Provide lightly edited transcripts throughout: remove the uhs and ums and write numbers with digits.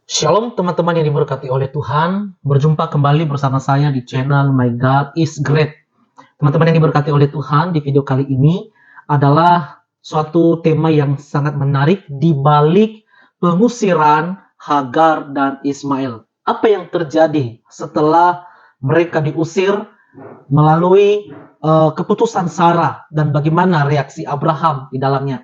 Shalom teman-teman yang diberkati oleh Tuhan. Berjumpa kembali bersama saya di channel My God is Great. Teman-teman yang diberkati oleh Tuhan, di video kali ini adalah suatu tema yang sangat menarik di balik pengusiran Hagar dan Ismail. Apa yang terjadi setelah mereka diusir melalui keputusan Sarah dan bagaimana reaksi Abraham di dalamnya?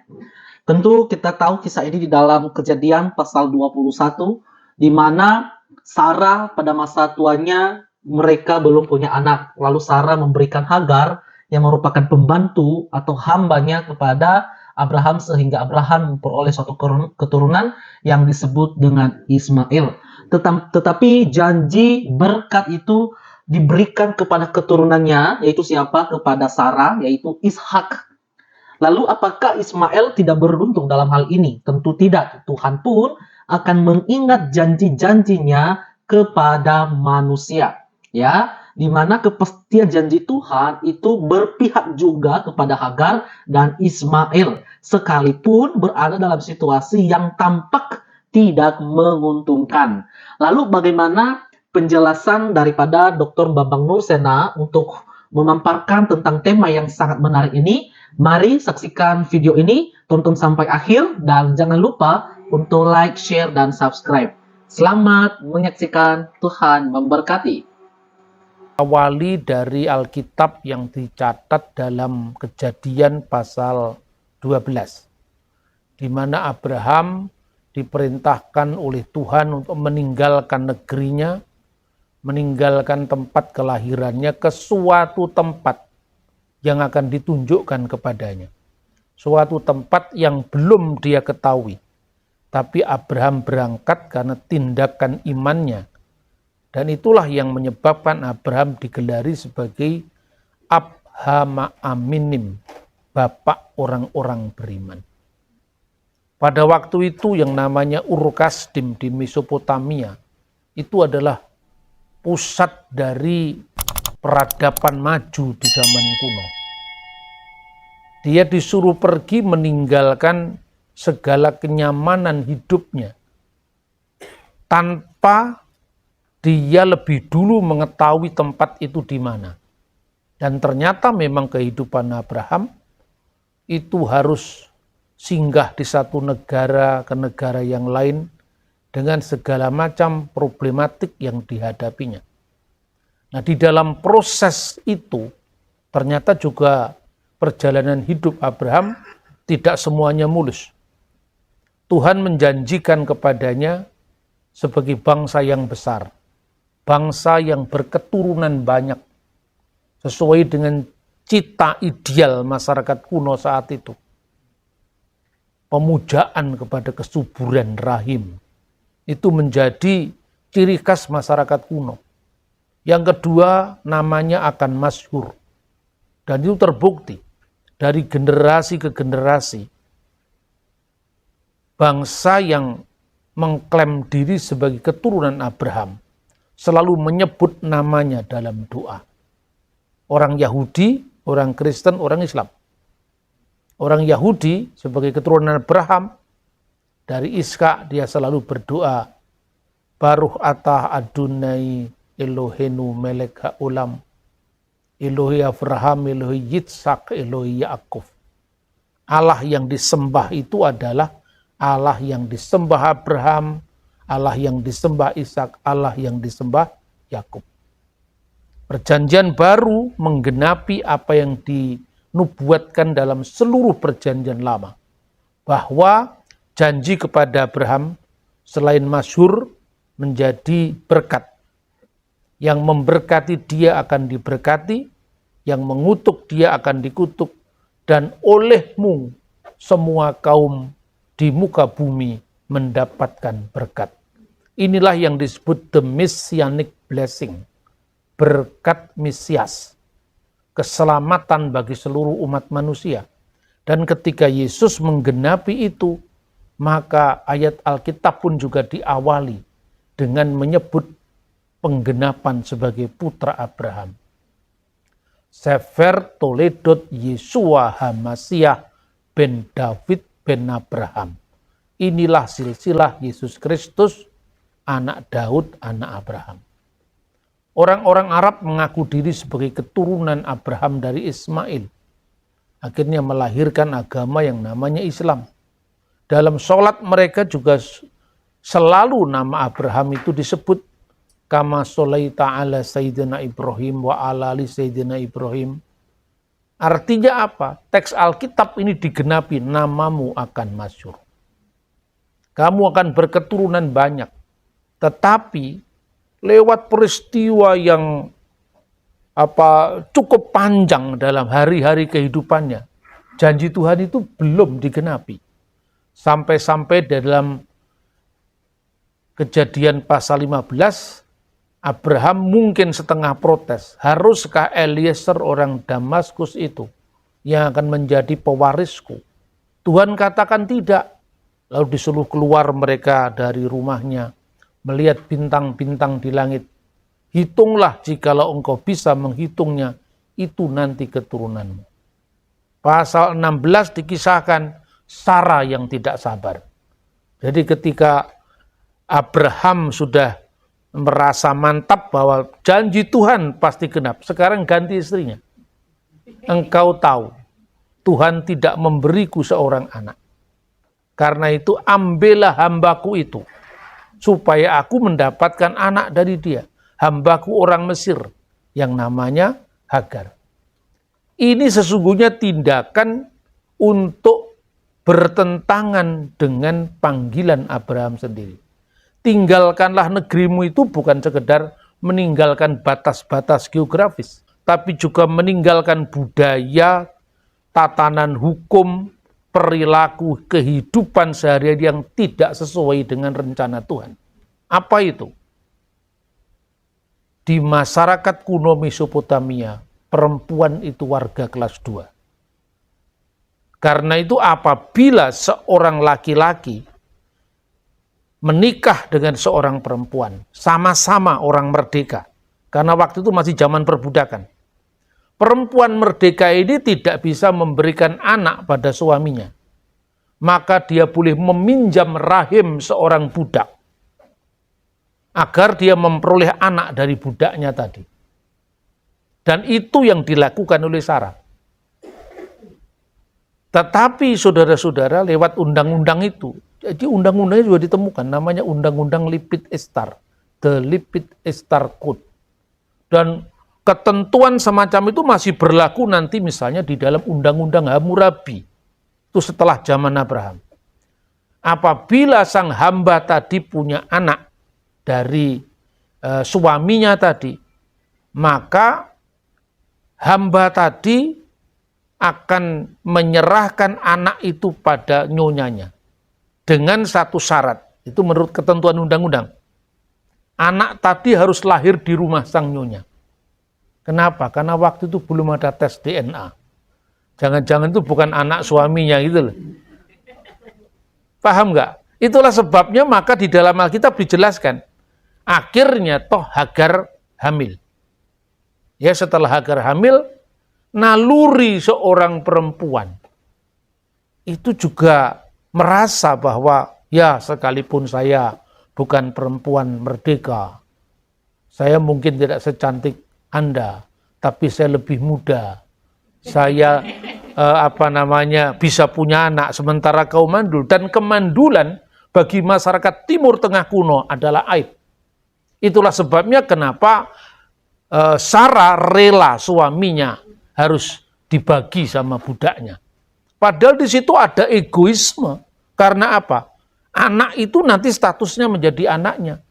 Tentu kita tahu kisah ini di dalam Kejadian pasal 21, di mana Sarah pada masa tuanya mereka belum punya anak. Lalu Sarah memberikan Hagar yang merupakan pembantu atau hambanya kepada Abraham sehingga Abraham memperoleh suatu keturunan yang disebut dengan Ismail. Tetapi janji berkat itu diberikan kepada keturunannya, yaitu siapa? Kepada Sarah, yaitu Ishak. Lalu apakah Ismail tidak beruntung dalam hal ini? Tentu tidak. Tuhan pun akan mengingat janji-janjinya kepada manusia. Ya, di mana kepastian janji Tuhan itu berpihak juga kepada Hagar dan Ismail, sekalipun berada dalam situasi yang tampak tidak menguntungkan. Lalu bagaimana penjelasan daripada Dr. Bambang Nursena untuk memaparkan tentang tema yang sangat menarik ini? Mari saksikan video ini, tonton sampai akhir, dan jangan lupa untuk like, share, dan subscribe. Selamat menyaksikan, Tuhan memberkati. Awali dari Alkitab yang dicatat dalam Kejadian pasal 12, di mana Abraham diperintahkan oleh Tuhan untuk meninggalkan negerinya, meninggalkan tempat kelahirannya ke suatu tempat yang akan ditunjukkan kepadanya. Suatu tempat yang belum dia ketahui. Tapi Abraham berangkat karena tindakan imannya. Dan itulah yang menyebabkan Abraham digelari sebagai Abhama Aminim, bapak orang-orang beriman. Pada waktu itu yang namanya Ur-Kasdim di Mesopotamia, itu adalah pusat dari peradaban maju di zaman kuno. Dia disuruh pergi meninggalkan segala kenyamanan hidupnya tanpa dia lebih dulu mengetahui tempat itu di mana. Dan ternyata memang kehidupan Abraham itu harus singgah di satu negara ke negara yang lain dengan segala macam problematik yang dihadapinya. Nah, di dalam proses itu ternyata juga perjalanan hidup Abraham tidak semuanya mulus. Tuhan menjanjikan kepadanya sebagai bangsa yang besar, bangsa yang berketurunan banyak, sesuai dengan cita ideal masyarakat kuno saat itu. Pemujaan kepada kesuburan rahim itu menjadi ciri khas masyarakat kuno. Yang kedua, namanya akan masyhur. Dan itu terbukti dari generasi ke generasi. Bangsa yang mengklaim diri sebagai keturunan Abraham selalu menyebut namanya dalam doa. Orang Yahudi, orang Kristen, orang Islam. Orang Yahudi sebagai keturunan Abraham, dari Ishak dia selalu berdoa, Baruch atah Adonai Elohenu melek ha'olam, Elohi Abraham, Elohi Yitzhak, Elohi Yaakov. Allah yang disembah itu adalah Allah yang disembah Abraham, Allah yang disembah Ishak, Allah yang disembah Yakub. Perjanjian baru menggenapi apa yang dinubuatkan dalam seluruh perjanjian lama. Bahwa janji kepada Abraham selain masyhur menjadi berkat. Yang memberkati dia akan diberkati, yang mengutuk dia akan dikutuk, dan olehmu semua kaum di muka bumi mendapatkan berkat. Inilah yang disebut the messianic blessing, berkat Mesias, keselamatan bagi seluruh umat manusia. Dan ketika Yesus menggenapi itu, maka ayat Alkitab pun juga diawali dengan menyebut penggenapan sebagai putra Abraham. Sefer Toledot Yesua Hamasiah ben David ben Abraham. Inilah silsilah Yesus Kristus anak Daud, anak Abraham. Orang-orang Arab mengaku diri sebagai keturunan Abraham dari Ismail. Akhirnya melahirkan agama yang namanya Islam. Dalam sholat mereka juga selalu nama Abraham itu disebut. Kama sholaita ala Sayyidina Ibrahim wa ala ali Sayyidina Ibrahim. Artinya apa? Teks Alkitab ini digenapi, namamu akan masyhur. Kamu akan berketurunan banyak. Tetapi lewat peristiwa yang cukup panjang dalam hari-hari kehidupannya, janji Tuhan itu belum digenapi. Sampai-sampai dalam Kejadian pasal 15, Abraham mungkin setengah protes. Haruskah Eliezer orang Damaskus itu yang akan menjadi pewarisku? Tuhan katakan tidak. Lalu disuruh keluar mereka dari rumahnya, melihat bintang-bintang di langit. Hitunglah jikalau engkau bisa menghitungnya, itu nanti keturunanmu. Pasal 16 dikisahkan Sarah yang tidak sabar. Jadi ketika Abraham sudah merasa mantap bahwa janji Tuhan pasti genap, sekarang ganti istrinya. Engkau tahu, Tuhan tidak memberiku seorang anak. Karena itu ambillah hambaku itu, supaya aku mendapatkan anak dari dia. Hambaku orang Mesir, yang namanya Hagar. Ini sesungguhnya tindakan untuk bertentangan dengan panggilan Abraham sendiri. Tinggalkanlah negerimu itu bukan sekedar meninggalkan batas-batas geografis, tapi juga meninggalkan budaya, tatanan hukum, perilaku, kehidupan sehari-hari yang tidak sesuai dengan rencana Tuhan. Apa itu? Di masyarakat kuno Mesopotamia, perempuan itu warga kelas 2. Karena itu apabila seorang laki-laki menikah dengan seorang perempuan, sama-sama orang merdeka. Karena waktu itu masih zaman perbudakan. Perempuan merdeka ini tidak bisa memberikan anak pada suaminya. Maka dia boleh meminjam rahim seorang budak, agar dia memperoleh anak dari budaknya tadi. Dan itu yang dilakukan oleh Sarah. Tetapi saudara-saudara, lewat undang-undang itu, jadi undang-undangnya juga ditemukan, namanya Undang-Undang Lipit Estar, The Lipit Estar Code. Dan ketentuan semacam itu masih berlaku nanti misalnya di dalam Undang-Undang Hammurabi, itu setelah zaman Abraham. Apabila sang hamba tadi punya anak dari suaminya tadi, maka hamba tadi akan menyerahkan anak itu pada nyonyanya dengan satu syarat. Itu menurut ketentuan undang-undang. Anak tadi harus lahir di rumah sang nyonya. Kenapa? Karena waktu itu belum ada tes DNA. Jangan-jangan itu bukan anak suaminya gitu loh. Paham nggak? Itulah sebabnya maka di dalam Alkitab dijelaskan. Akhirnya toh Hagar hamil. Ya, setelah Hagar hamil, naluri seorang perempuan itu juga merasa bahwa ya sekalipun saya bukan perempuan merdeka, saya mungkin tidak secantik Anda, tapi saya lebih muda. Saya bisa punya anak sementara kau mandul, dan kemandulan bagi masyarakat Timur Tengah kuno adalah aib. Itulah sebabnya kenapa Sarah rela suaminya harus dibagi sama budaknya. Padahal di situ ada egoisme. Karena apa? Anak itu nanti statusnya menjadi anaknya.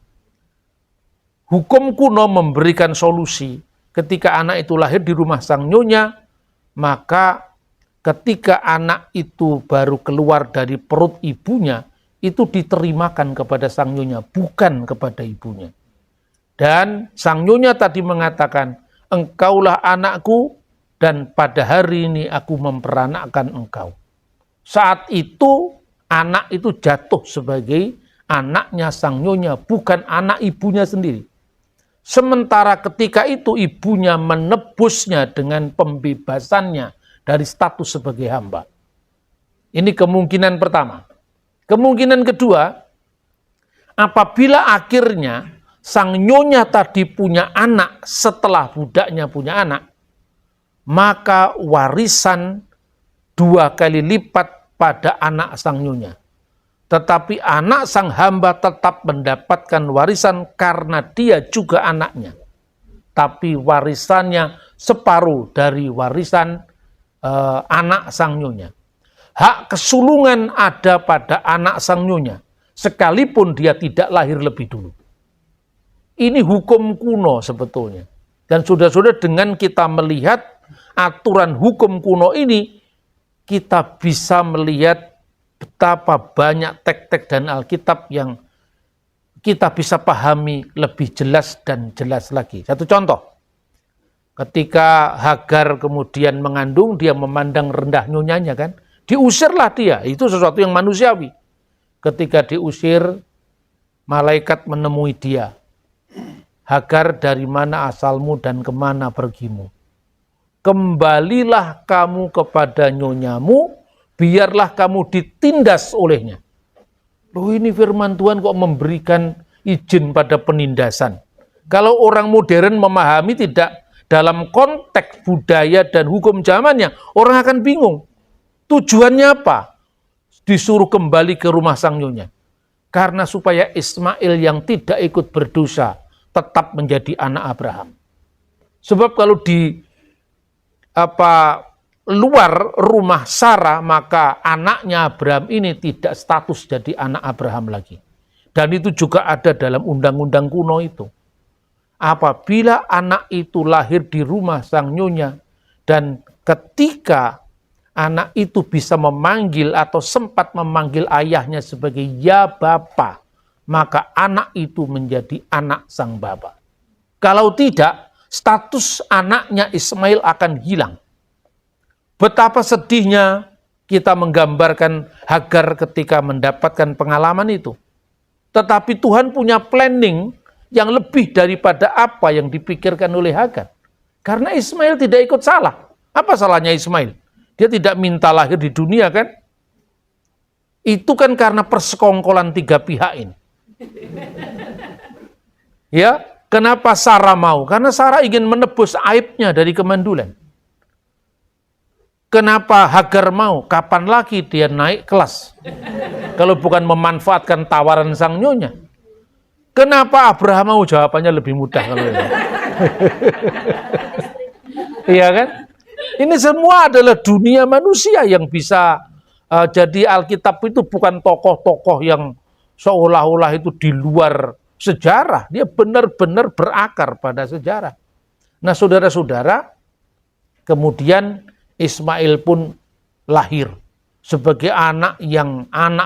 Hukum kuno memberikan solusi. Ketika anak itu lahir di rumah sang nyonya, maka ketika anak itu baru keluar dari perut ibunya, itu diterimakan kepada sang nyonya, bukan kepada ibunya. Dan sang nyonya tadi mengatakan, engkaulah anakku, dan pada hari ini aku memperanakkan engkau. Saat itu anak itu jatuh sebagai anaknya sang nyonya, bukan anak ibunya sendiri. Sementara ketika itu ibunya menebusnya dengan pembebasannya dari status sebagai hamba. Ini kemungkinan pertama. Kemungkinan kedua, Apabila akhirnya sang nyonya tadi punya anak setelah budaknya punya anak, maka warisan 2 kali lipat pada anak sang nyonya. Tetapi anak sang hamba tetap mendapatkan warisan karena dia juga anaknya. Tapi warisannya separuh dari warisan anak sang nyonya. Hak kesulungan ada pada anak sang nyonya, sekalipun dia tidak lahir lebih dulu. Ini hukum kuno sebetulnya. Dan saudara-saudara, dengan kita melihat aturan hukum kuno ini, kita bisa melihat betapa banyak teks-teks dan Alkitab yang kita bisa pahami lebih jelas dan jelas lagi. Satu contoh, ketika Hagar kemudian mengandung, dia memandang rendah nyonyanya kan, diusirlah dia, itu sesuatu yang manusiawi. Ketika diusir, malaikat menemui dia. Hagar, dari mana asalmu dan kemana pergimu? Kembalilah kamu kepada nyonyamu, biarlah kamu ditindas olehnya. Loh, ini firman Tuhan kok memberikan izin pada penindasan. Kalau orang modern memahami tidak dalam konteks budaya dan hukum zamannya, orang akan bingung. Tujuannya apa? Disuruh kembali ke rumah sang nyonya. Karena supaya Ismail yang tidak ikut berdosa tetap menjadi anak Abraham. Sebab kalau di luar rumah Sarah, maka anaknya Abraham ini tidak status jadi anak Abraham lagi. Dan itu juga ada dalam undang-undang kuno itu. Apabila anak itu lahir di rumah sang nyonya, dan ketika anak itu bisa memanggil atau sempat memanggil ayahnya sebagai ya bapa, maka anak itu menjadi anak sang bapa. Kalau tidak, status anaknya Ismail akan hilang. Betapa sedihnya kita menggambarkan Hagar ketika mendapatkan pengalaman itu. Tetapi Tuhan punya planning yang lebih daripada apa yang dipikirkan oleh Hagar. Karena Ismail tidak ikut salah. Apa salahnya Ismail? Dia tidak minta lahir di dunia kan? Itu kan karena persekongkolan 3 pihak ini. Ya, kenapa Sarah mau? Karena Sarah ingin menebus aibnya dari kemandulan. Kenapa Hagar mau? Kapan lagi dia naik kelas? Kalau bukan memanfaatkan tawaran sang nyonya. Kenapa Abraham mau? Jawabannya lebih mudah kalau ini. Iya kan? Ini semua adalah dunia manusia yang bisa jadi Alkitab itu bukan tokoh-tokoh yang seolah-olah itu di luar sejarah. Dia benar-benar berakar pada sejarah. Nah, saudara-saudara, kemudian Ismail pun lahir sebagai anak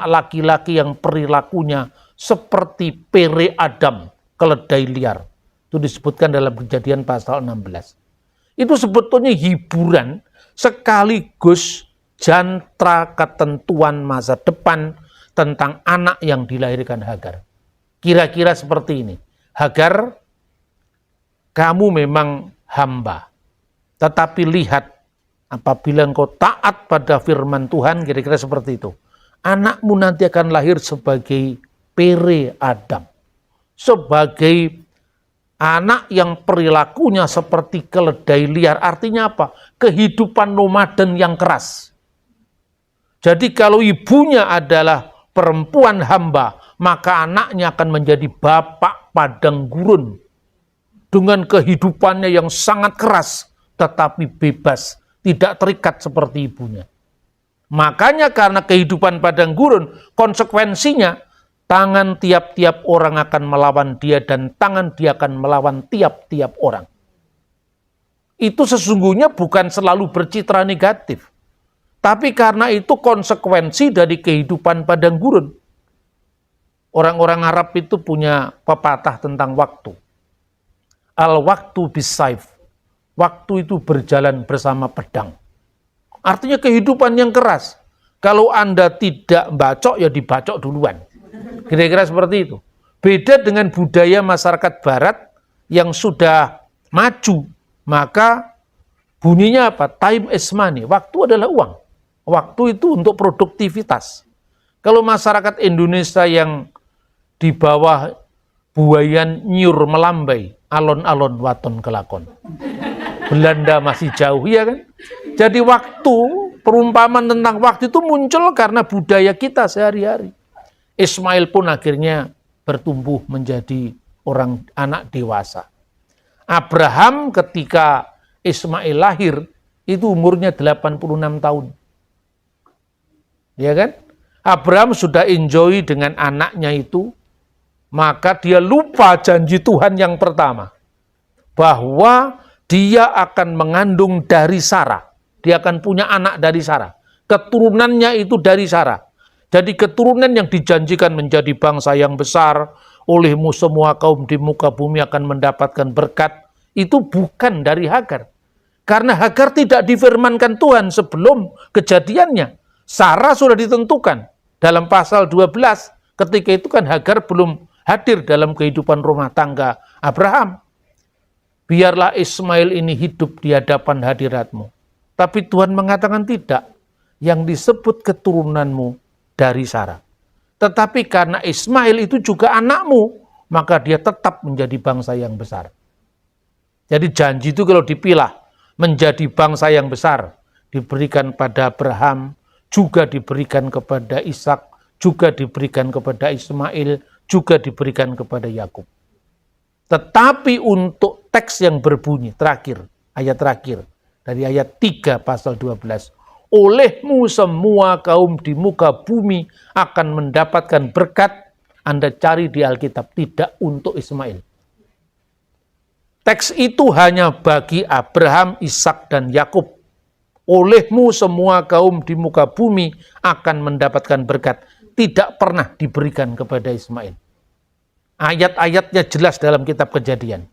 laki-laki yang perilakunya seperti pere Adam, keledai liar. Itu disebutkan dalam Kejadian pasal 16. Itu sebetulnya hiburan sekaligus jantra ketentuan masa depan tentang anak yang dilahirkan Hagar. Kira-kira seperti ini. Hagar, kamu memang hamba. Tetapi lihat, apabila engkau taat pada firman Tuhan, kira-kira seperti itu. Anakmu nanti akan lahir sebagai pere Adam. Sebagai anak yang perilakunya seperti keledai liar. Artinya apa? Kehidupan nomaden yang keras. Jadi kalau ibunya adalah perempuan hamba, maka anaknya akan menjadi bapak padang gurun. Dengan kehidupannya yang sangat keras, tetapi bebas. Tidak terikat seperti ibunya. Makanya karena kehidupan padang gurun, konsekuensinya tangan tiap-tiap orang akan melawan dia dan tangan dia akan melawan tiap-tiap orang. Itu sesungguhnya bukan selalu bercitra negatif. Tapi karena itu konsekuensi dari kehidupan padang gurun. Orang-orang Arab itu punya pepatah tentang waktu. Al-waktu bis-saif. Waktu itu berjalan bersama pedang. Artinya kehidupan yang keras. Kalau Anda tidak bacok, ya dibacok duluan. Kira-kira seperti itu. Beda dengan budaya masyarakat barat yang sudah maju. Maka bunyinya apa? Time is money. Waktu adalah uang. Waktu itu untuk produktivitas. Kalau masyarakat Indonesia yang di bawah buayan nyur melambai, alon-alon waton kelakon. Belanda masih jauh, ya kan? Jadi waktu, perumpamaan tentang waktu itu muncul karena budaya kita sehari-hari. Ismail pun akhirnya bertumbuh menjadi anak dewasa. Abraham ketika Ismail lahir, itu umurnya 86 tahun. Ya kan? Abraham sudah enjoy dengan anaknya itu, maka dia lupa janji Tuhan yang pertama. Bahwa dia akan mengandung dari Sarah. Dia akan punya anak dari Sarah. Keturunannya itu dari Sarah. Jadi keturunan yang dijanjikan menjadi bangsa yang besar, olehmu semua kaum di muka bumi akan mendapatkan berkat, itu bukan dari Hagar. Karena Hagar tidak difirmankan Tuhan sebelum kejadiannya. Sarah sudah ditentukan. Dalam pasal 12, ketika itu kan Hagar belum hadir dalam kehidupan rumah tangga Abraham. Biarlah Ismail ini hidup di hadapan hadiratmu. Tapi Tuhan mengatakan tidak. Yang disebut keturunanmu dari Sarah. Tetapi karena Ismail itu juga anakmu, maka dia tetap menjadi bangsa yang besar. Jadi janji itu kalau dipilah menjadi bangsa yang besar, diberikan pada Abraham, juga diberikan kepada Ishak, juga diberikan kepada Ismail, juga diberikan kepada Yakub. Tetapi untuk teks yang berbunyi terakhir, ayat terakhir dari ayat 3 pasal 12, olehmu semua kaum di muka bumi akan mendapatkan berkat. Anda cari di Alkitab, tidak untuk Ismail. Teks itu hanya bagi Abraham, Ishak, dan Yakub. Olehmu semua kaum di muka bumi akan mendapatkan berkat. Tidak pernah diberikan kepada Ismail. Ayat-ayatnya jelas dalam kitab Kejadian.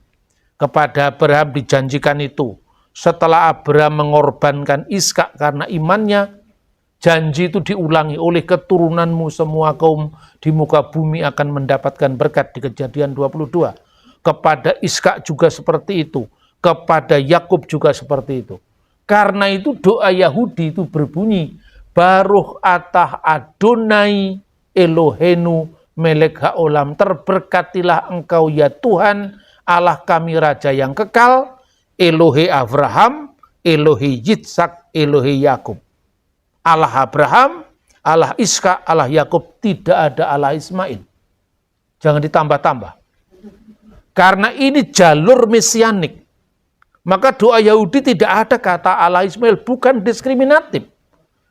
Kepada Abraham dijanjikan itu. Setelah Abraham mengorbankan Ishak karena imannya, janji itu diulangi, oleh keturunanmu semua kaum di muka bumi akan mendapatkan berkat di Kejadian 22. Kepada Ishak juga seperti itu. Kepada Yakub juga seperti itu. Karena itu doa Yahudi itu berbunyi, Baruch atah Adonai Elohenu melek haolam. Terberkatilah engkau ya Tuhan, Allah kami Raja yang kekal, Elohe Abraham, Elohe Yitzhak, Elohe Yakub. Allah Abraham, Allah Ishak, Allah Yakub, tidak ada Allah Ismail. Jangan ditambah-tambah. Karena ini jalur mesianik. Maka doa Yahudi tidak ada kata Allah Ismail, bukan diskriminatif.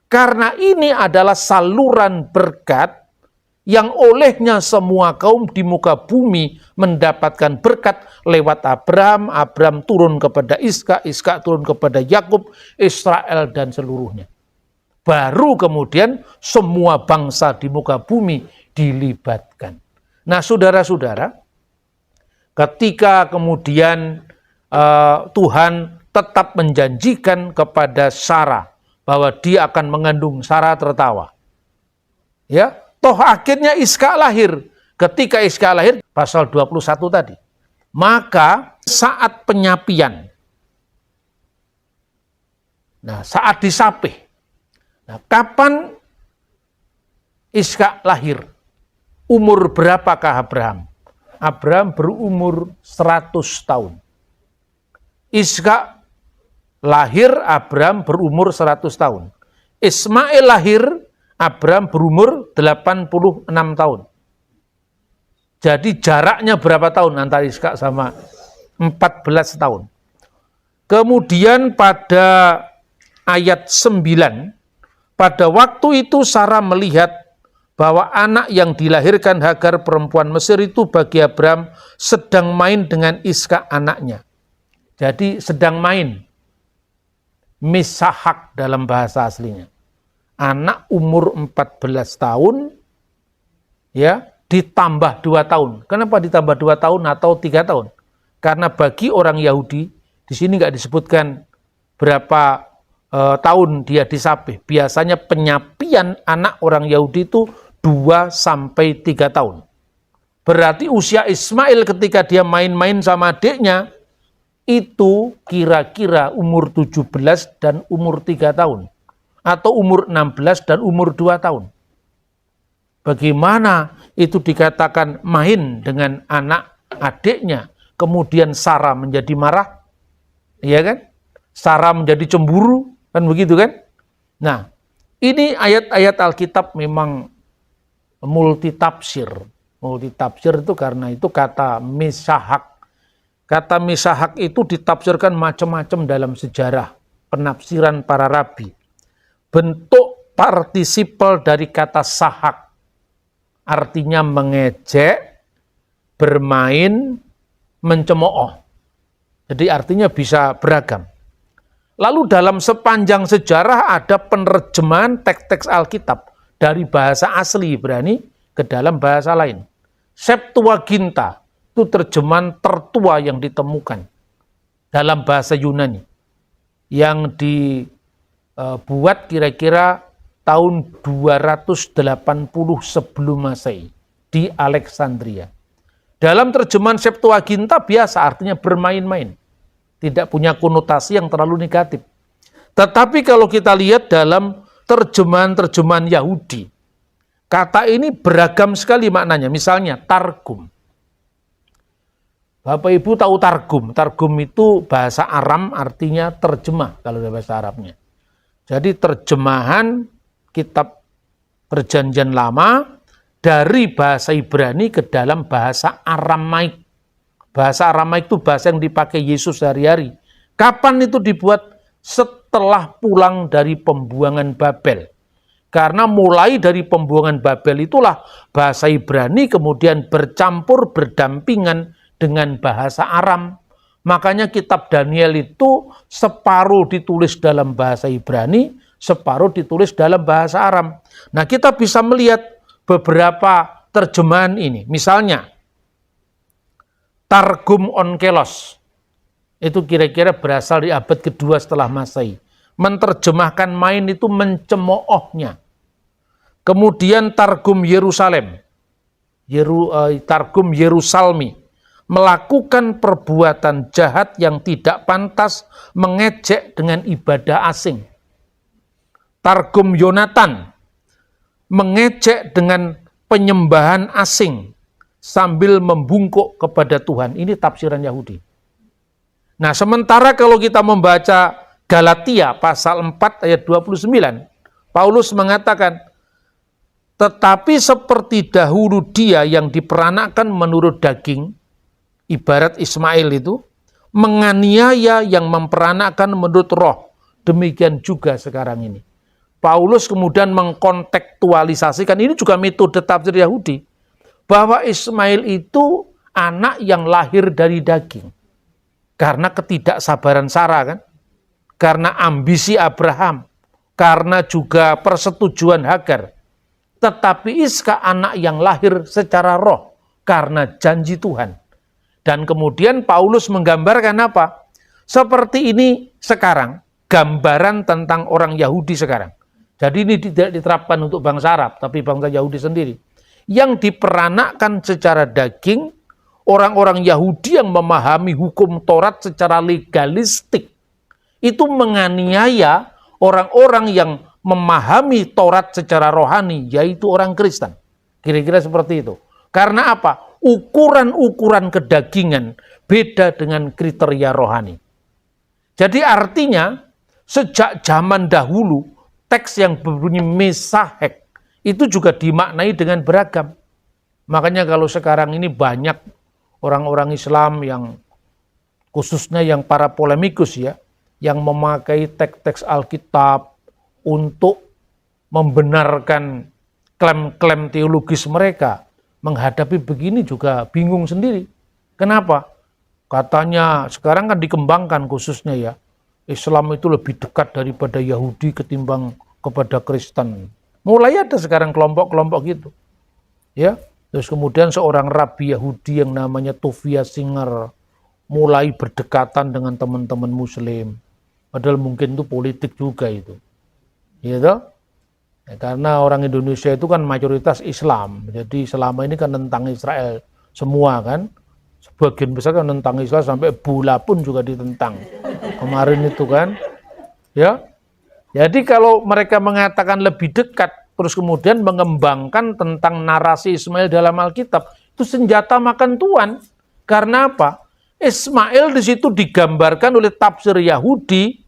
Karena ini adalah saluran berkat yang olehnya semua kaum di muka bumi mendapatkan berkat lewat Abraham. Abraham turun kepada Ishak, Ishak turun kepada Yakub, Israel dan seluruhnya. Baru kemudian semua bangsa di muka bumi dilibatkan. Nah saudara-saudara, ketika kemudian Tuhan tetap menjanjikan kepada Sarah bahwa dia akan mengandung, Sarah tertawa. Ya, toh akhirnya Ishak lahir. Ketika Ishak lahir, pasal 21 tadi. Maka saat penyapian, nah saat disapih, nah, kapan Ishak lahir? Umur berapakah Abraham? Abraham berumur 100 tahun. Ishak lahir, Abraham berumur 100 tahun. Ismail lahir, Abraham berumur 86 tahun. Jadi jaraknya berapa tahun antara Ishak sama 14 tahun. Kemudian pada ayat 9, pada waktu itu Sarah melihat bahwa anak yang dilahirkan Hagar perempuan Mesir itu bagi Abraham sedang main dengan Ishak anaknya. Jadi sedang main. Misahak dalam bahasa aslinya. Anak umur 14 tahun ya ditambah 2 tahun. Kenapa ditambah 2 tahun atau 3 tahun? Karena bagi orang Yahudi di sini nggak disebutkan berapa tahun dia disapih. Biasanya penyapian anak orang Yahudi itu 2 sampai 3 tahun. Berarti usia Ismail ketika dia main-main sama adiknya itu kira-kira umur 17 dan umur 3 tahun. Atau umur 16 dan umur 2 tahun. Bagaimana itu dikatakan main dengan anak adiknya, kemudian Sarah menjadi marah, iya kan? Sarah menjadi cemburu, kan begitu kan? Nah, ini ayat-ayat Alkitab memang multitafsir. Multitafsir itu karena itu kata misahak. Kata misahak itu ditafsirkan macam-macam dalam sejarah penafsiran para rabi. Bentuk partisipal dari kata sahak artinya mengejek, bermain, mencemooh. Jadi artinya bisa beragam. Lalu dalam sepanjang sejarah ada penerjemahan teks-teks Alkitab dari bahasa asli Ibrani ke dalam bahasa lain. Septuaginta itu terjemahan tertua yang ditemukan dalam bahasa Yunani yang dibuat kira-kira tahun 280 sebelum Masehi di Alexandria. Dalam terjemahan Septuaginta biasa artinya bermain-main, tidak punya konotasi yang terlalu negatif. Tetapi kalau kita lihat dalam terjemahan-terjemahan Yahudi, kata ini beragam sekali maknanya. Misalnya targum. Bapak Ibu tahu targum. Targum itu bahasa Aram artinya terjemah kalau dalam bahasa Arabnya. Jadi terjemahan kitab Perjanjian Lama dari bahasa Ibrani ke dalam bahasa Aramaik. Bahasa Aramaik itu bahasa yang dipakai Yesus sehari-hari. Kapan itu dibuat? Setelah pulang dari pembuangan Babel. Karena mulai dari pembuangan Babel itulah bahasa Ibrani kemudian bercampur berdampingan dengan bahasa Aram. Makanya kitab Daniel itu separuh ditulis dalam bahasa Ibrani, separuh ditulis dalam bahasa Aram. Nah, kita bisa melihat beberapa terjemahan ini. Misalnya, Targum Onkelos. Itu kira-kira berasal di abad kedua setelah Masehi. Menerjemahkan main itu mencemoohnya. Kemudian Targum Yerusalem. Targum Yerusalmi. Melakukan perbuatan jahat yang tidak pantas, mengejek dengan ibadah asing. Targum Yonatan, mengejek dengan penyembahan asing, sambil membungkuk kepada Tuhan. Ini tafsiran Yahudi. Nah, sementara kalau kita membaca Galatia pasal 4 ayat 29, Paulus mengatakan, tetapi seperti dahulu dia yang diperanakkan menurut daging, ibarat Ismail itu, menganiaya yang memperanakkan menurut roh. Demikian juga sekarang ini. Paulus kemudian mengkontekstualisasikan, ini juga metode tafsir Yahudi, bahwa Ismail itu anak yang lahir dari daging. Karena ketidaksabaran Sarah kan, karena ambisi Abraham, karena juga persetujuan Hagar. Tetapi Iska anak yang lahir secara roh, karena janji Tuhan. Dan kemudian Paulus menggambarkan apa? Seperti ini sekarang, gambaran tentang orang Yahudi sekarang. Jadi ini tidak diterapkan untuk bangsa Arab, tapi bangsa Yahudi sendiri. Yang diperanakkan secara daging, orang-orang Yahudi yang memahami hukum Taurat secara legalistik. Itu menganiaya orang-orang yang memahami Taurat secara rohani, yaitu orang Kristen. Kira-kira seperti itu. Karena apa? Ukuran-ukuran kedagingan beda dengan kriteria rohani. Jadi artinya sejak zaman dahulu teks yang berbunyi mesahek itu juga dimaknai dengan beragam. Makanya kalau sekarang ini banyak orang-orang Islam yang khususnya yang para polemikus ya, yang memakai teks-teks Alkitab untuk membenarkan klaim-klaim teologis mereka. Menghadapi begini juga bingung sendiri. Kenapa? Katanya sekarang kan dikembangkan khususnya ya, Islam itu lebih dekat daripada Yahudi ketimbang kepada Kristen. Mulai ada sekarang kelompok-kelompok gitu. Ya, terus kemudian seorang rabi Yahudi yang namanya Tovia Singer mulai berdekatan dengan teman-teman Muslim. Padahal mungkin itu politik juga itu. Gitu? Ya, karena orang Indonesia itu kan mayoritas Islam, jadi selama ini kan tentang Israel semua kan, sebagian besar kan tentang Israel sampai bola pun juga ditentang kemarin itu kan, ya. Jadi kalau mereka mengatakan lebih dekat terus kemudian mengembangkan tentang narasi Ismail dalam Alkitab, itu senjata makan tuan. Karena apa? Ismail di situ digambarkan oleh tafsir Yahudi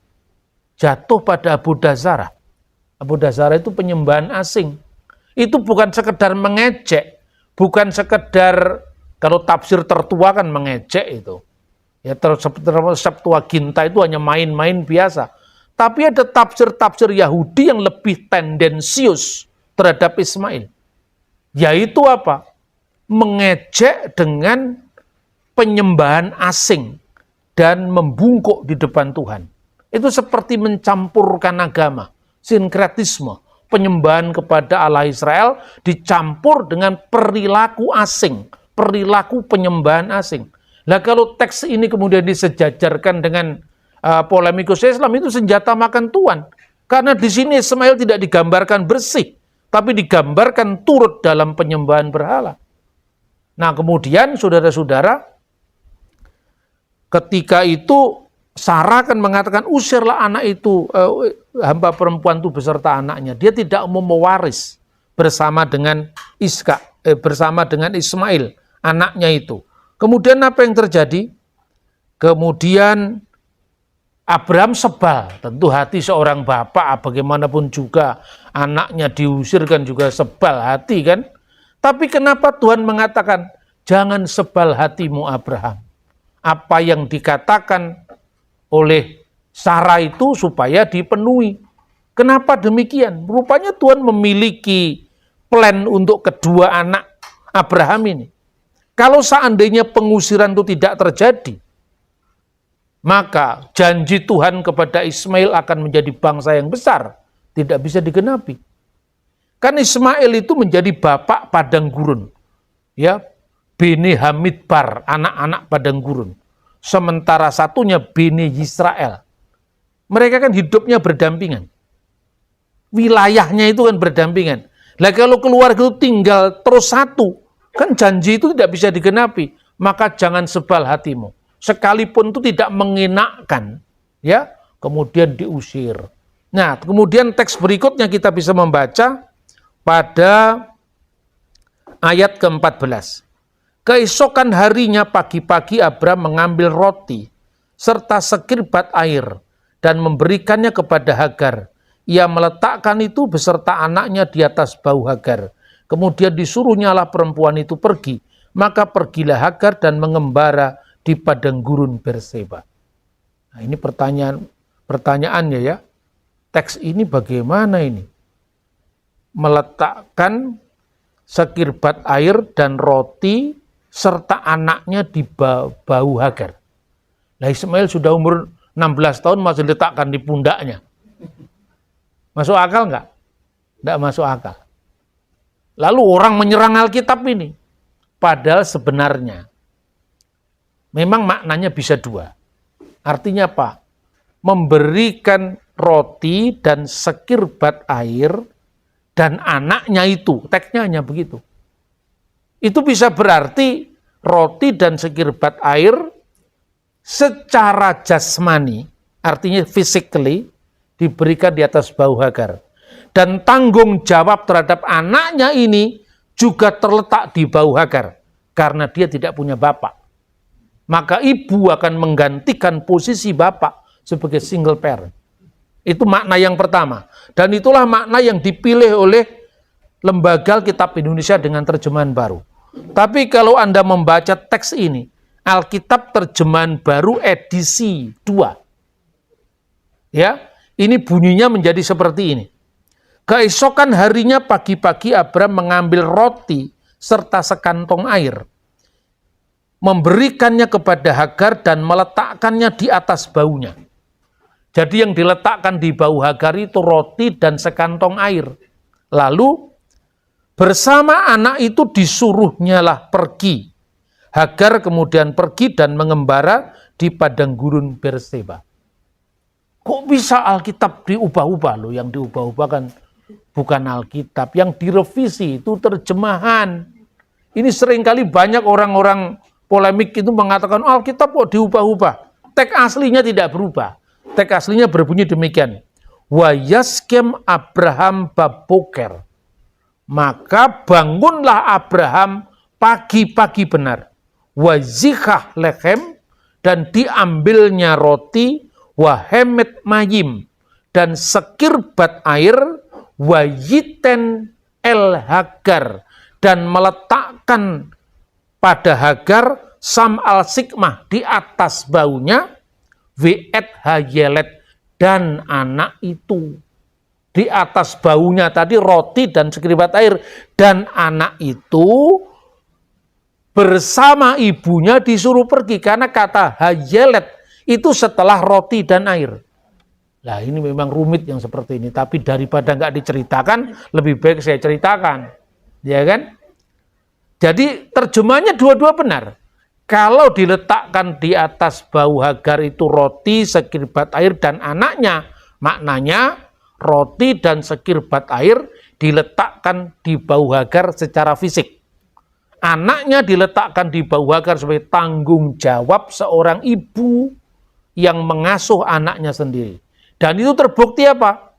jatuh pada Abu Dazarah. Abu Dazarah itu penyembahan asing. Itu bukan sekedar mengejek, bukan sekedar, kalau tafsir tertua kan mengejek itu. Ya, Septuaginta itu hanya main-main biasa. Tapi ada tafsir-tafsir Yahudi yang lebih tendensius terhadap Ismail. Yaitu apa? Mengejek dengan penyembahan asing dan membungkuk di depan Tuhan. Itu seperti mencampurkan agama, sinkretisme, penyembahan kepada Allah Israel dicampur dengan perilaku asing, perilaku penyembahan asing. Nah, kalau teks ini kemudian disejajarkan dengan polemikus Islam, itu senjata makan tuan. Karena di sini Ismail tidak digambarkan bersih, tapi digambarkan turut dalam penyembahan berhala. Nah, kemudian saudara-saudara, ketika itu Sarah kan mengatakan, usirlah anak itu, hamba perempuan itu beserta anaknya. Dia tidak mau mewaris bersama dengan bersama dengan Ismail, anaknya itu. Kemudian apa yang terjadi? Kemudian Abraham sebal, tentu hati seorang bapak bagaimanapun juga anaknya diusir kan juga sebal hati kan. Tapi kenapa Tuhan mengatakan, jangan sebal hatimu Abraham. Apa yang dikatakan oleh Sarah itu supaya dipenuhi. Kenapa demikian? Rupanya Tuhan memiliki plan untuk kedua anak Abraham ini. Kalau seandainya pengusiran itu tidak terjadi, maka janji Tuhan kepada Ismail akan menjadi bangsa yang besar tidak bisa digenapi. Kan Ismail itu menjadi bapak padang gurun. Ya, Bene Hamidbar, anak-anak padang gurun. Sementara satunya Bene Yisrael. Mereka kan hidupnya berdampingan. Wilayahnya itu kan berdampingan. Lah kalau keluarga itu tinggal terus satu, kan janji itu tidak bisa digenapi. Maka jangan sebal hatimu. Sekalipun itu tidak mengenakkan, ya, kemudian diusir. Nah, kemudian teks berikutnya kita bisa membaca pada ayat ke-14. Keesokan harinya pagi-pagi Abraham mengambil roti serta sekirbat air dan memberikannya kepada Hagar. Ia meletakkan itu beserta anaknya di atas bahu Hagar. Kemudian disuruhnyalah perempuan itu pergi. Maka pergilah Hagar dan mengembara di padang gurun Berseba. Nah, ini pertanyaannya ya. Teks ini bagaimana ini? Meletakkan sekirbat air dan roti serta anaknya di bahu Hagar. Nah, Ismail sudah umur 16 tahun masih diletakkan di pundaknya. Masuk akal enggak? Enggak masuk akal. Lalu orang menyerang Alkitab ini. Padahal sebenarnya memang maknanya bisa dua. Artinya apa? Memberikan roti dan sekirbat air dan anaknya itu. Teksnya hanya begitu. Itu bisa berarti roti dan sekirbat air secara jasmani, artinya physically, diberikan di atas bahu Hagar. Dan tanggung jawab terhadap anaknya ini juga terletak di bahu Hagar. Karena dia tidak punya bapak. Maka ibu akan menggantikan posisi bapak sebagai single parent. Itu makna yang pertama. Dan itulah makna yang dipilih oleh Lembaga Alkitab Indonesia dengan terjemahan baru. Tapi kalau Anda membaca teks ini, Alkitab terjemahan baru edisi 2. Ya, ini bunyinya menjadi seperti ini. Keesokan harinya pagi-pagi Abraham mengambil roti serta sekantong air, memberikannya kepada Hagar dan meletakkannya di atas bahunya. Jadi yang diletakkan di bahu Hagar itu roti dan sekantong air. Lalu bersama anak itu disuruhnyalah pergi. Hagar kemudian pergi dan mengembara di padang gurun Berseba. Kok bisa Alkitab diubah-ubah loh? Yang diubah-ubah kan bukan Alkitab. Yang direvisi itu terjemahan. Ini seringkali banyak orang-orang polemik itu mengatakan Alkitab kok diubah-ubah. Teks aslinya tidak berubah. Teks aslinya berbunyi demikian. Wa yaskem Abraham baboker. Maka bangunlah Abraham pagi-pagi benar. Wazikah lechem, dan diambilnya roti, wahemet mayim, dan sekirbat air, wayiten el Hagar, dan meletakkan pada Hagar sam al sikmah, di atas baunya, wiet hayelet, dan anak itu. Di atas baunya tadi roti dan sekirbat air, dan anak itu bersama ibunya disuruh pergi, karena kata hayelet itu setelah roti dan air. Nah, ini memang rumit yang seperti ini, tapi daripada nggak diceritakan, lebih baik saya ceritakan, ya kan? Jadi terjemahnya dua-dua benar. Kalau diletakkan di atas bau Hagar itu roti, sekirbat air, dan anaknya, maknanya roti dan sekirbat air diletakkan di bau Hagar secara fisik. Anaknya diletakkan di bau Hagar sebagai tanggung jawab seorang ibu yang mengasuh anaknya sendiri. Dan itu terbukti apa?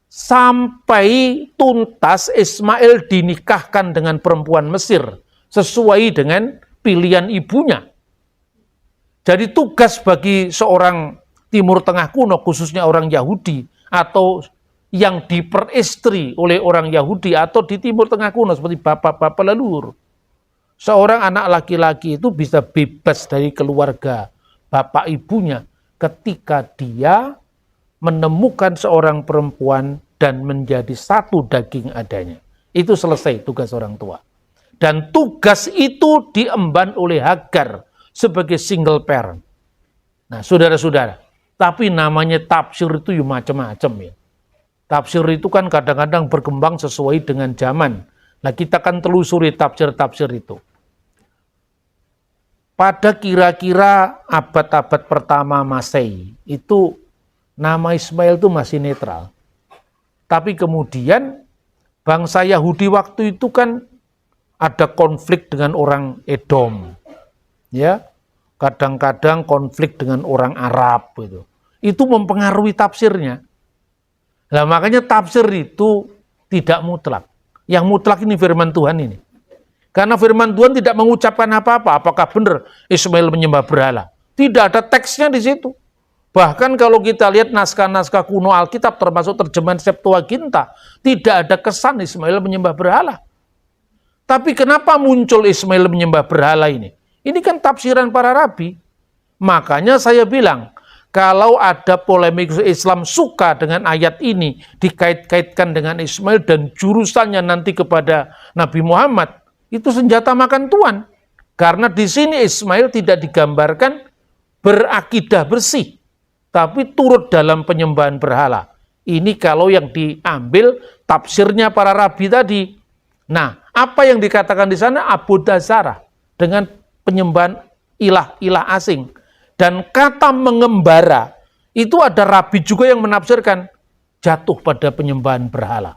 Sampai tuntas Ismail dinikahkan dengan perempuan Mesir sesuai dengan pilihan ibunya. Jadi tugas bagi seorang Timur Tengah kuno, khususnya orang Yahudi, atau yang diperistri oleh orang Yahudi atau di Timur Tengah kuno seperti bapak-bapak leluhur. Seorang anak laki-laki itu bisa bebas dari keluarga bapak ibunya ketika dia menemukan seorang perempuan dan menjadi satu daging adanya. Itu selesai tugas orang tua. Dan tugas itu diemban oleh Hagar sebagai single parent. Nah, saudara-saudara, tapi namanya tafsir itu ya macam-macam ya. Tafsir itu kan kadang-kadang berkembang sesuai dengan zaman. Nah, kita kan telusuri tafsir-tafsir itu. Pada kira-kira abad-abad pertama Masehi, itu nama Ismail itu masih netral. Tapi kemudian bangsa Yahudi waktu itu kan ada konflik dengan orang Edom. Ya, kadang-kadang konflik dengan orang Arab gitu. Itu mempengaruhi tafsirnya. Nah, makanya tafsir itu tidak mutlak. Yang mutlak ini firman Tuhan ini. Karena firman Tuhan tidak mengucapkan apa-apa. Apakah benar Ismail menyembah berhala? Tidak ada teksnya di situ. Bahkan kalau kita lihat naskah-naskah kuno Alkitab termasuk terjemahan Septuaginta, tidak ada kesan Ismail menyembah berhala. Tapi kenapa muncul Ismail menyembah berhala ini? Ini kan tafsiran para rabi. Makanya saya bilang, kalau ada polemik Islam suka dengan ayat ini, dikait-kaitkan dengan Ismail dan jurusannya nanti kepada Nabi Muhammad, itu senjata makan tuan. Karena di sini Ismail tidak digambarkan berakidah bersih, tapi turut dalam penyembahan berhala. Ini kalau yang diambil tafsirnya para rabi tadi. Nah, apa yang dikatakan di sana? Abodazarah, dengan penyembahan ilah-ilah asing. Dan kata mengembara, itu ada rabi juga yang menafsirkan jatuh pada penyembahan berhala.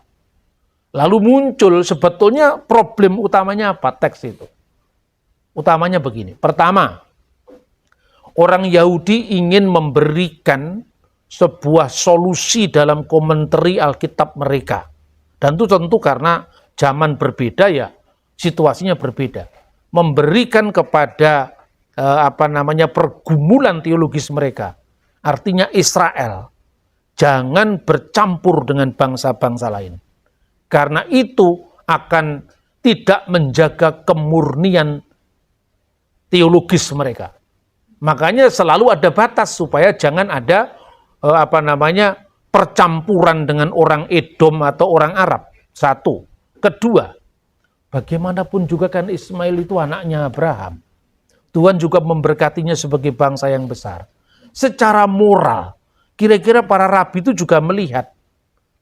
Lalu muncul sebetulnya problem utamanya apa teks itu? Utamanya begini. Pertama, orang Yahudi ingin memberikan sebuah solusi dalam komentari Alkitab mereka. Dan itu tentu karena zaman berbeda ya, situasinya berbeda. Memberikan kepada pergumulan teologis mereka. Artinya Israel jangan bercampur dengan bangsa-bangsa lain. Karena itu akan tidak menjaga kemurnian teologis mereka. Makanya selalu ada batas supaya jangan ada percampuran dengan orang Edom atau orang Arab. Satu. Kedua, bagaimanapun juga kan Ismail itu anaknya Abraham. Tuhan juga memberkatinya sebagai bangsa yang besar. Secara moral, kira-kira para rabi itu juga melihat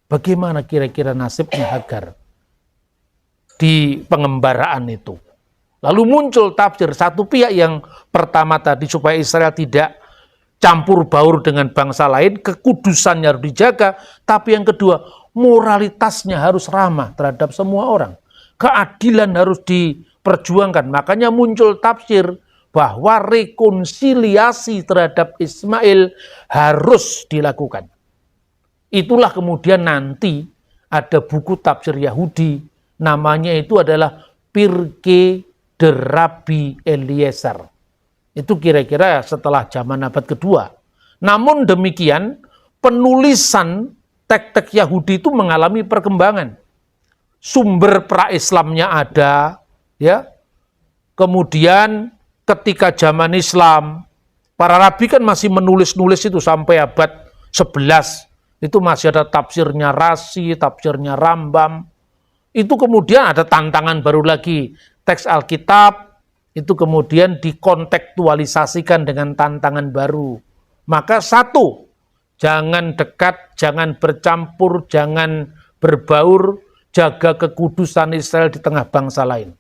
bagaimana kira-kira nasibnya Hagar di pengembaraan itu. Lalu muncul tafsir satu pihak yang pertama tadi supaya Israel tidak campur baur dengan bangsa lain, kekudusannya harus dijaga, tapi yang kedua, moralitasnya harus ramah terhadap semua orang. Keadilan harus diperjuangkan. Makanya muncul tafsir bahwa rekonsiliasi terhadap Ismail harus dilakukan. Itulah kemudian nanti ada buku tafsir Yahudi Namanya itu adalah Pirkei de Rabbi Eliezer. Itu kira-kira setelah zaman abad kedua. Namun demikian, penulisan teks-teks Yahudi itu mengalami perkembangan. Sumber pra-Islamnya ada, ya. Kemudian ketika zaman Islam, para rabi kan masih menulis-nulis itu sampai abad 11. Itu masih ada tafsirnya Razi, tafsirnya Rambam. Itu kemudian ada tantangan baru lagi. Teks Alkitab itu kemudian dikontekstualisasikan dengan tantangan baru. Maka satu, jangan dekat, jangan bercampur, jangan berbaur, jaga kekudusan Israel di tengah bangsa lain.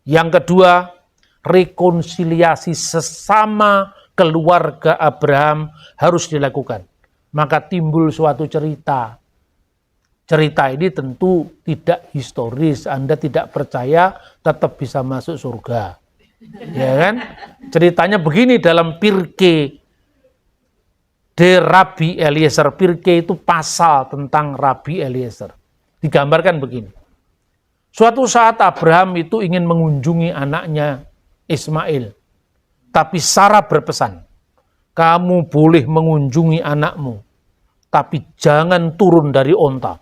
Yang kedua, rekonsiliasi sesama keluarga Abraham harus dilakukan. Maka timbul suatu cerita. Cerita ini tentu tidak historis, Anda tidak percaya tetap bisa masuk surga. Ya kan? Ceritanya begini dalam Pirkei de Rabbi Eliezer. Pirkei itu pasal tentang Rabbi Eliezer. Digambarkan begini. Suatu saat Abraham itu ingin mengunjungi anaknya Ismail. Tapi Sarah berpesan, kamu boleh mengunjungi anakmu, tapi jangan turun dari onta.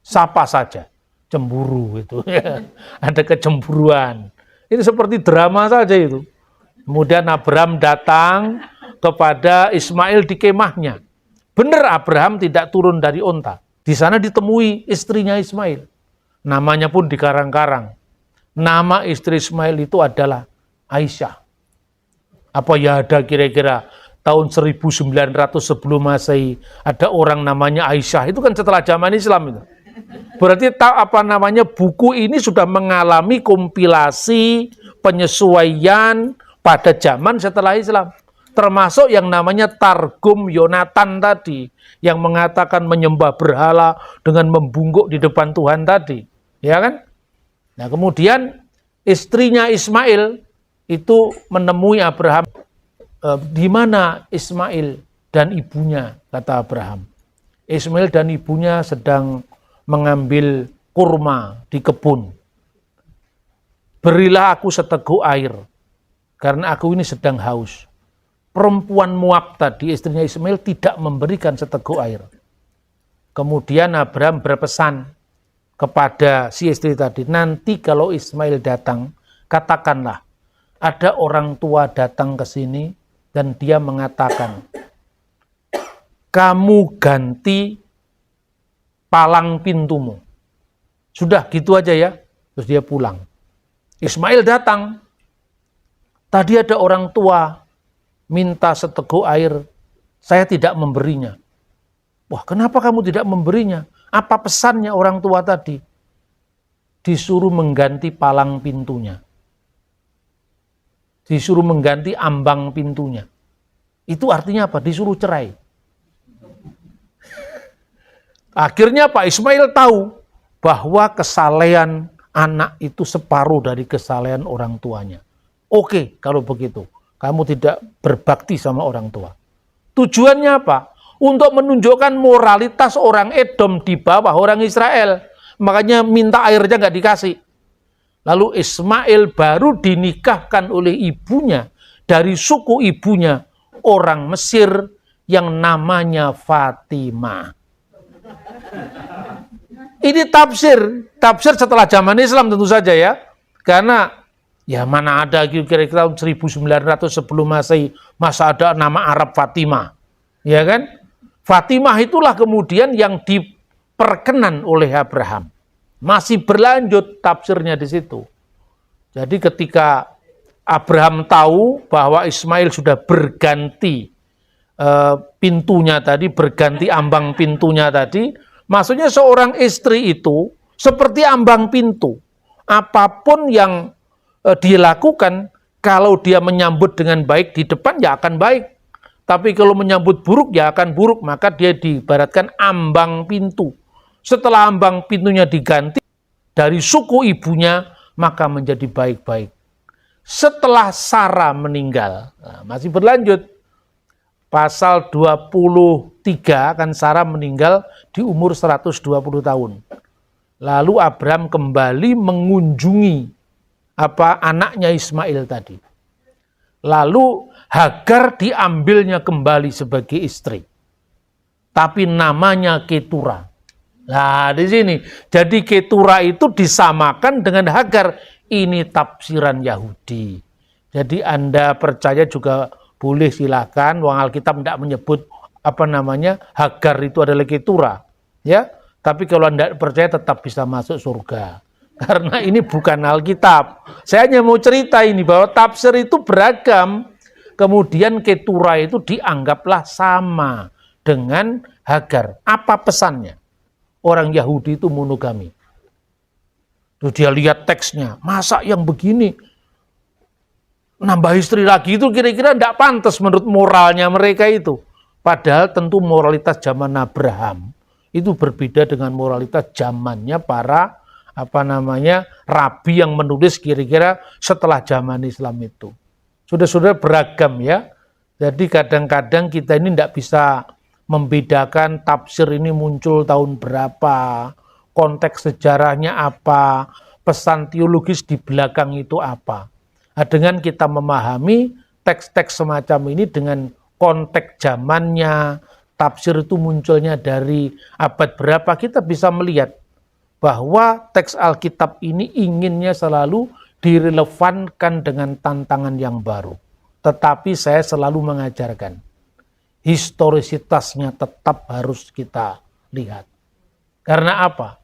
Sapa saja, cemburu itu, ada kecemburuan. Itu seperti drama saja itu. Kemudian Abraham datang kepada Ismail di kemahnya. Benar Abraham tidak turun dari onta. Di sana ditemui istrinya Ismail. Namanya pun dikarang-karang. Nama istri Ismail itu adalah Aisyah. Apa ya ada kira-kira tahun 1900 sebelum Masehi ada orang namanya Aisyah. Itu kan setelah zaman Islam itu. Berarti buku ini sudah mengalami kompilasi penyesuaian pada zaman setelah Islam. Termasuk yang namanya Targum Yonatan tadi, yang mengatakan menyembah berhala dengan membungkuk di depan Tuhan tadi, ya kan? Nah, kemudian istrinya Ismail itu menemui Abraham. Di mana Ismail dan ibunya, kata Abraham. Ismail dan ibunya sedang mengambil kurma di kebun. Berilah aku seteguk air, karena aku ini sedang haus. Perempuan Moab tadi, istrinya Ismail, tidak memberikan seteguk air. Kemudian Abraham berpesan kepada si istri tadi, nanti kalau Ismail datang, katakanlah, ada orang tua datang ke sini, dan dia mengatakan, kamu ganti palang pintumu. Sudah gitu aja ya. Terus dia pulang. Ismail datang. Tadi ada orang tua minta seteguk air. Saya tidak memberinya. Wah, kenapa kamu tidak memberinya? Apa pesannya orang tua tadi? Disuruh mengganti palang pintunya. Disuruh mengganti ambang pintunya. Itu artinya apa? Disuruh cerai. Akhirnya Pak Ismail tahu bahwa kesalehan anak itu separuh dari kesalehan orang tuanya. Oke, kalau begitu, kamu tidak berbakti sama orang tua. Tujuannya apa? Untuk menunjukkan moralitas orang Edom di bawah orang Israel. Makanya minta airnya nggak dikasih. Lalu Ismail baru dinikahkan oleh ibunya dari suku ibunya orang Mesir yang namanya Fatimah. Ini tafsir setelah zaman Islam tentu saja ya. Karena ya mana ada kira-kira tahun 1900 sebelum Masehi masa ada nama Arab Fatimah. Ya kan? Fatimah itulah kemudian yang diperkenan oleh Abraham. Masih berlanjut tafsirnya di situ. Jadi ketika Abraham tahu bahwa Ismail sudah berganti pintunya tadi, berganti ambang pintunya tadi, maksudnya seorang istri itu seperti ambang pintu. Apapun yang dia lakukan, kalau dia menyambut dengan baik di depan ya akan baik. Tapi kalau menyambut buruk ya akan buruk, maka dia diibaratkan ambang pintu. Setelah ambang pintunya diganti dari suku ibunya, maka menjadi baik-baik. Setelah Sarah meninggal, masih berlanjut. Pasal 23 kan Sarah meninggal di umur 120 tahun. Lalu Abraham kembali mengunjungi anaknya Ismail tadi. Lalu Hagar diambilnya kembali sebagai istri. Tapi namanya Ketura. Nah, di sini. Jadi Ketura itu disamakan dengan Hagar. Ini tafsiran Yahudi. Jadi Anda percaya juga boleh, silakan. Wong Alkitab tidak menyebut Hagar itu adalah Ketura. Ya. Tapi kalau Anda percaya tetap bisa masuk surga. Karena ini bukan Alkitab. Saya hanya mau cerita ini bahwa tafsir itu beragam. Kemudian Ketura itu dianggaplah sama dengan Hagar. Apa pesannya? Orang Yahudi itu monogami. Tuh dia lihat teksnya. Masa yang begini? Nambah istri lagi itu kira-kira tidak pantas menurut moralnya mereka itu. Padahal tentu moralitas zaman Abraham itu berbeda dengan moralitas zamannya para rabi yang menulis kira-kira setelah zaman Islam itu. Sudah beragam ya. Jadi kadang-kadang kita ini tidak bisa membedakan tafsir ini muncul tahun berapa, konteks sejarahnya apa, pesan teologis di belakang itu apa. Nah, dengan kita memahami teks-teks semacam ini dengan konteks zamannya, tafsir itu munculnya dari abad berapa, kita bisa melihat bahwa teks Alkitab ini inginnya selalu direlevankan dengan tantangan yang baru. Tetapi saya selalu mengajarkan, historisitasnya tetap harus kita lihat. Karena apa?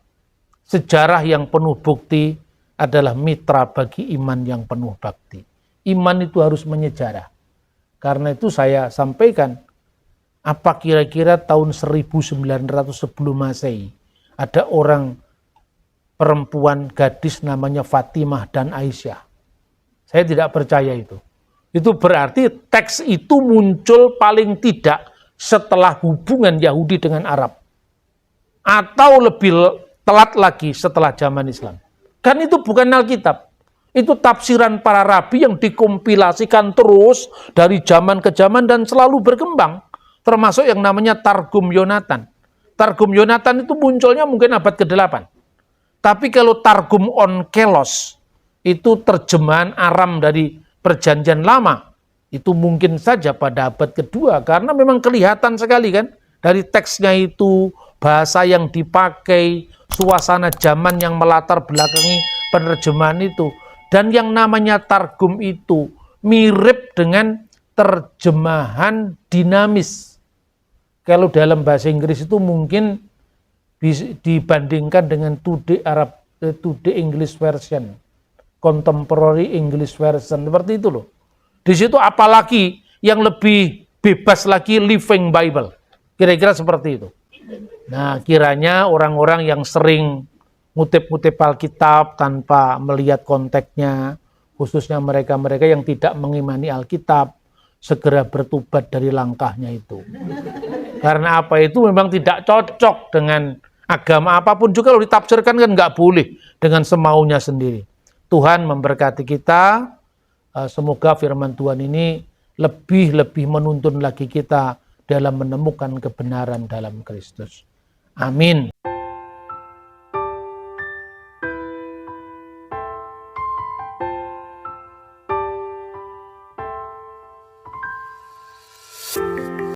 Sejarah yang penuh bukti adalah mitra bagi iman yang penuh bakti. Iman itu harus menyejarah. Karena itu saya sampaikan, apa kira-kira tahun 1900 sebelum Masehi ada orang perempuan gadis namanya Fatimah dan Aisyah. Saya tidak percaya itu. Itu berarti teks itu muncul paling tidak setelah hubungan Yahudi dengan Arab. Atau lebih telat lagi setelah zaman Islam. Kan itu bukan Alkitab. Itu tafsiran para rabi yang dikompilasikan terus dari zaman ke zaman dan selalu berkembang. Termasuk yang namanya Targum Yonatan. Targum Yonatan itu munculnya mungkin abad ke-8. Tapi kalau Targum Onkelos, itu terjemahan Aram dari Perjanjian Lama, itu mungkin saja pada abad kedua, karena memang kelihatan sekali kan, dari teksnya itu, bahasa yang dipakai, suasana zaman yang melatar belakangi penerjemahan itu. Dan yang namanya Targum itu mirip dengan terjemahan dinamis. Kalau dalam bahasa Inggris itu mungkin dibandingkan dengan Today English Version, Contemporary English Version, seperti itu loh. Di situ apalagi yang lebih bebas lagi, Living Bible, kira-kira seperti itu. Nah, kiranya orang-orang yang sering ngutip-ngutip Alkitab tanpa melihat konteksnya, khususnya mereka-mereka yang tidak mengimani Alkitab, segera bertobat dari langkahnya itu. Karena apa, itu memang tidak cocok dengan agama apapun juga. Kalau ditafsirkan kan nggak boleh dengan semaunya sendiri. Tuhan memberkati kita. Semoga firman Tuhan ini lebih menuntun lagi kita dalam menemukan kebenaran dalam Kristus. Amin.